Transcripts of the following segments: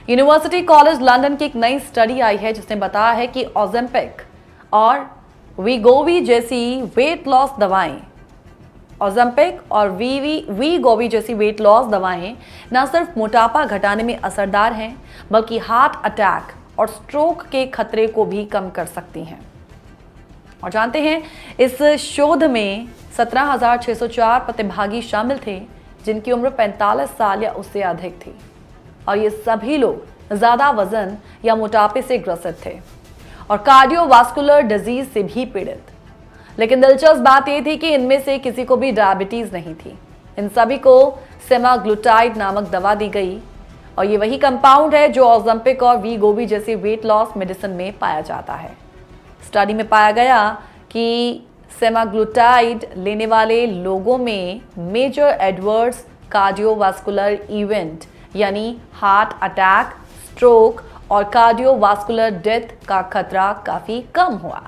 University college London की एक नई स्टडी आई है जिसने बताया है कि ओजेम्पिक और वीगोवी जैसी वेट लॉस दवाएं ओजेम्पिक और वीगोवी जैसी वेट लॉस दवाएं न सिर्फ मोटापा घटाने में असरदार हैं बल्कि हार्ट अटैक और स्ट्रोक के खतरे को भी कम कर सकती हैं। और जानते हैं, इस शोध में 17,604 प्रतिभागी शामिल थे जिनकी उम्र 45 साल या उससे अधिक थी और ये सभी लोग ज्यादा वजन या मोटापे से ग्रसित थे और कार्डियोवास्कुलर डिजीज से भी पीड़ित। लेकिन दिलचस्प बात यह थी कि इनमें से किसी को भी डायबिटीज नहीं थी। इन सभी को सेमाग्लुटाइड नामक दवा दी गई और ये वही कंपाउंड है जो ओजेम्पिक और वीगोवी जैसे वेट लॉस मेडिसिन में पाया जाता है। स्टडी में पाया गया कि सेमाग्लुटाइड लेने वाले लोगों में मेजर एडवर्स कार्डियोवास्कुलर इवेंट यानी हार्ट अटैक, स्ट्रोक और कार्डियोवास्कुलर डेथ का खतरा काफी कम हुआ।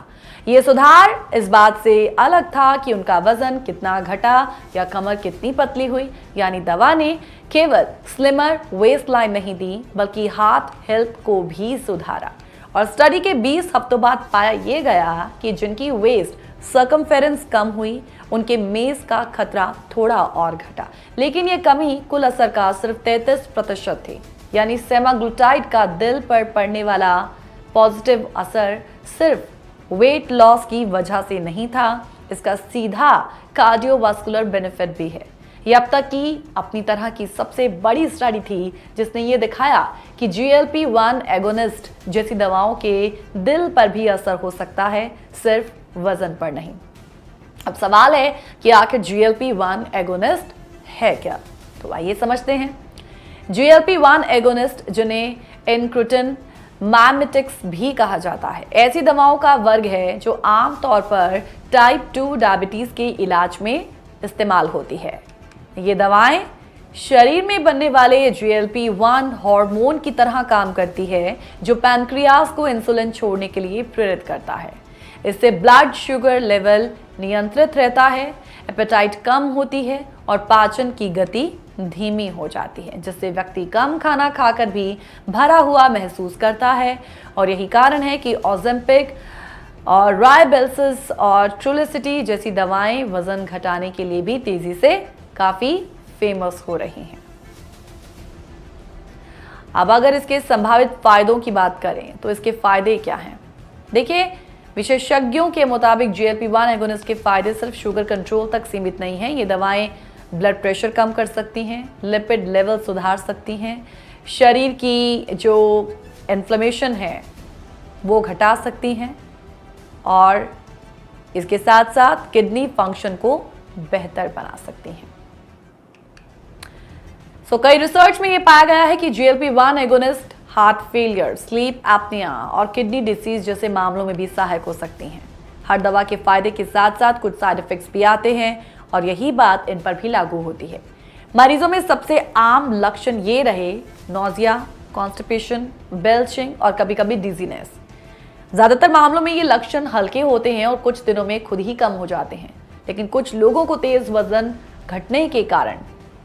ये सुधार इस बात से अलग था कि उनका वजन कितना घटा या कमर कितनी पतली हुई, यानी दवा ने केवल स्लिमर वेस्ट लाइन नहीं दी बल्कि हार्ट हेल्थ को भी सुधारा। और स्टडी के 20 हफ्तों बाद पाया यह गया कि जिनकी वेस्ट सर्कमफेरेंस कम हुई उनके मेज का खतरा थोड़ा और घटा, लेकिन यह कमी कुल असर का सिर्फ 33% थी। यानी सेमाग्लुटाइड का दिल पर पड़ने वाला पॉजिटिव असर सिर्फ वेट लॉस की वजह से नहीं था, इसका सीधा कार्डियोवास्कुलर बेनिफिट भी है। ये अब तक की अपनी तरह की सबसे बड़ी स्टडी थी जिसने ये दिखाया कि GLP-1 एगोनिस्ट जैसी दवाओं के दिल पर भी असर हो सकता है, सिर्फ वजन पर नहीं। अब सवाल है कि आखिर GLP-1 एगोनिस्ट है क्या, तो आइए समझते हैं। GLP-1 एगोनिस्ट जिन्हें इंक्रेटिन मैमेटिक्स भी कहा जाता है, ऐसी दवाओं का वर्ग है जो आमतौर पर टाइप 2 डायबिटीज के इलाज में इस्तेमाल होती है। ये दवाएं शरीर में बनने वाले GLP-1 हार्मोन की तरह काम करती है जो पैनक्रियास को इंसुलिन छोड़ने के लिए प्रेरित करता है। इससे ब्लड शुगर लेवल नियंत्रित रहता है, एपेटाइट कम होती है और पाचन की गति धीमी हो जाती है, जिससे व्यक्ति कम खाना खाकर भी भरा हुआ महसूस करता है। और यही कारण है कि ओजेम्पिक और रायबेल्सिस और ट्रुलिसिटी जैसी दवाएं वजन घटाने के लिए भी तेजी से काफी फेमस हो रही हैं। अब अगर इसके संभावित फायदों की बात करें तो इसके फायदे क्या हैं? देखिए, विशेषज्ञों के मुताबिक GLP-1 एगोनिस्ट के फायदे सिर्फ शुगर कंट्रोल तक सीमित नहीं हैं। ये दवाएं ब्लड प्रेशर कम कर सकती हैं, लिपिड लेवल सुधार सकती हैं, शरीर की जो इन्फ्लेमेशन है वो घटा सकती हैं और इसके साथ साथ किडनी फंक्शन को बेहतर बना सकती हैं। कई रिसर्च में ये पाया गया है कि GLP-1 agonist heart failure, sleep apnoea और किडनी डिसीज जैसे मामलों में भी सहायक हो सकती हैं। हर दवा के फायदे के साथ साथ कुछ साइड इफेक्ट्स भी आते हैं और यही बात इन पर भी लागू होती है। मरीजों में सबसे आम लक्षण ये रहे नोजिया, कॉन्स्टिपेशन, बेल्चिंग और कभी कभी डिजीनेस। ज्यादातर मामलों में ये लक्षण हल्के होते हैं और कुछ दिनों में खुद ही कम हो जाते हैं, लेकिन कुछ लोगों को तेज वजन घटने के कारण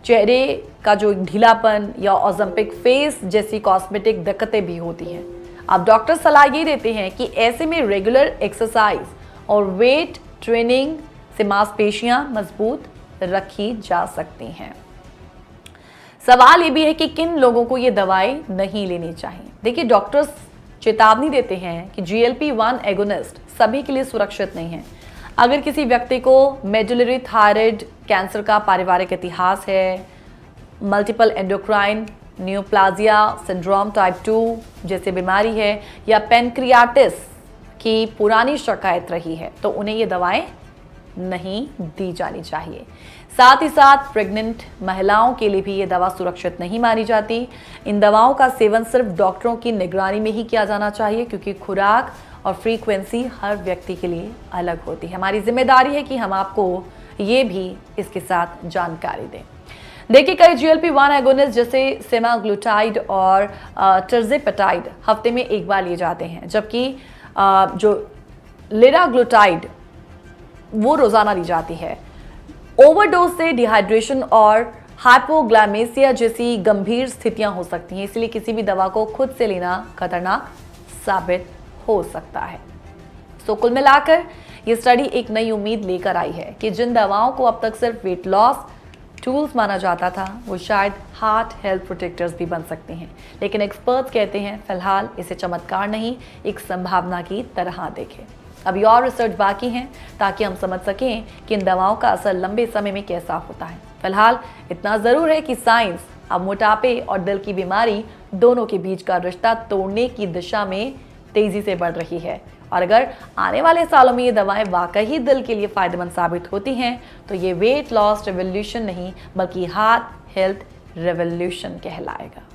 चेहरे का जो ढीलापन या ओजेम्पिक फेस जैसी कॉस्मेटिक दिक्कतें भी होती हैं। अब डॉक्टर सलाह ये देते हैं कि ऐसे में रेगुलर एक्सरसाइज और वेट ट्रेनिंग से मांसपेशियां मजबूत रखी जा सकती हैं। सवाल ये भी है कि किन लोगों को ये दवाएं नहीं लेनी चाहिए। देखिए, डॉक्टर्स चेतावनी देते हैं कि GLP-1 एगोनिस्ट सभी के लिए सुरक्षित नहीं है। अगर किसी व्यक्ति को मेडुलरी थायराइड कैंसर का पारिवारिक इतिहास है, मल्टीपल एंडोक्राइन न्यूप्लाजिया सिंड्रोम टाइप 2 जैसे बीमारी है या पेनक्रियाटिस की पुरानी शिकायत रही है, तो उन्हें ये दवाएं नहीं दी जानी चाहिए। साथ ही साथ प्रेग्नेंट महिलाओं के लिए भी ये दवा सुरक्षित नहीं मानी जाती। इन दवाओं का सेवन सिर्फ डॉक्टरों की निगरानी में ही किया जाना चाहिए क्योंकि खुराक और फ्रीक्वेंसी हर व्यक्ति के लिए अलग होती है। हमारी जिम्मेदारी है कि हम आपको ये भी इसके साथ जानकारी दें। देखिए, कई GLP-1 एगोनिस्ट जैसे सेमाग्लुटाइड और टिrzepatide हफ्ते में एक बार लिए जाते हैं, जबकि जो लिराग्लुटाइड वो रोजाना ली जाती है। ओवरडोज से डिहाइड्रेशन और हाइपोग्लाइमेसिया जैसी गंभीर स्थितियां हो सकती हैं, इसलिए किसी भी दवा को खुद से लेना खतरनाक साबित हो सकता है। तो कुल मिलाकर ये स्टडी एक नई उम्मीद लेकर आई है कि जिन दवाओं को अब तक सिर्फ वेट लॉस टूल्स माना जाता था, वो शायद हार्ट हेल्थ प्रोटेक्टर्स भी बन सकते हैं। लेकिन एक्सपर्ट्स कहते हैं फिलहाल इसे चमत्कार नहीं, एक संभावना की तरह देखें। अभी और रिसर्च बाकी है ताकि हम समझ सकें कि इन दवाओं का असर लंबे समय में कैसा होता है। फिलहाल इतना जरूर है कि साइंस अब मोटापे और दिल की बीमारी दोनों के बीच का रिश्ता तोड़ने की दिशा में तेजी से बढ़ रही है। और अगर आने वाले सालों में ये दवाएं वाकई दिल के लिए फायदेमंद साबित होती हैं, तो ये वेट लॉस रेवोल्यूशन नहीं बल्कि हार्ट हेल्थ रेवोल्यूशन कहलाएगा।